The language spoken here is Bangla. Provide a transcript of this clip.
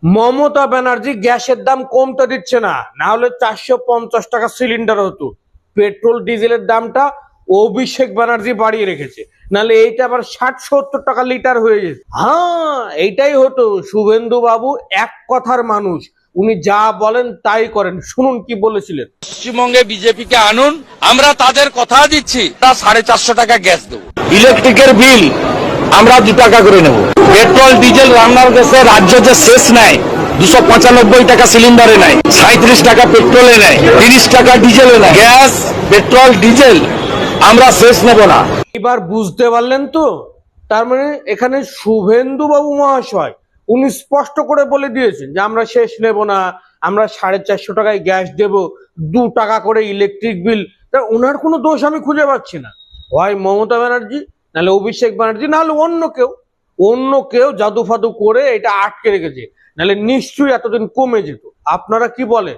মমতা ব্যানার্জি গ্যাসের দাম কমতে দিচ্ছে না, না হলে 450 টাকা সিলিন্ডার হতো। পেট্রোল ডিজেলের দামটা অভিষেক ব্যানার্জি বাড়িয়ে রেখেছে, নাহলে এইটা আবার 60-70 টাকা লিটার হয়ে যেত। হ্যাঁ, এইটাই হতো। শুভেন্দু বাবু এক কথার মানুষ, উনি যা বলেন তাই করেন। শুনুন কি বলেছিলেন। পশ্চিমবঙ্গে বিজেপিকে আনুন, আমরা তাদের কথা দিচ্ছি, তা 450 টাকা গ্যাস দেবো। ইলেকট্রিকের বিল আমরা 2 টাকা করে নেব। পেট্রোল ডিজেল রান্নার গ্যাসে রাজ্য যে শেষ নেয় 295 টাকা সিলিন্ডারে নেয়, 37 টাকা পেট্রোলে নেয়, 30 টাকা ডিজেলে নেয়। গ্যাস পেট্রোল ডিজেল আমরা শেষ নেব না। এবার বুঝতে পারলেন তো? তার মানে এখানে শুভেন্দু বাবু মহাশয় উনি স্পষ্ট করে বলে দিয়েছেন যে আমরা শেষ নেব না, আমরা 450 টাকায় গ্যাস দেব, 2 টাকা করে ইলেকট্রিক বিল। তা ওনার কোনো দোষ আমি খুঁজে পাচ্ছি না। হয় মমতা ব্যানার্জি, নাহলে অভিষেক ব্যানার্জি, নাহলে অন্য কেউ জাদু ফাদু করে এটা আটকে রেখেছে, নাহলে নিশ্চয়ই এতদিন কমে যেত। আপনারা কি বলেন?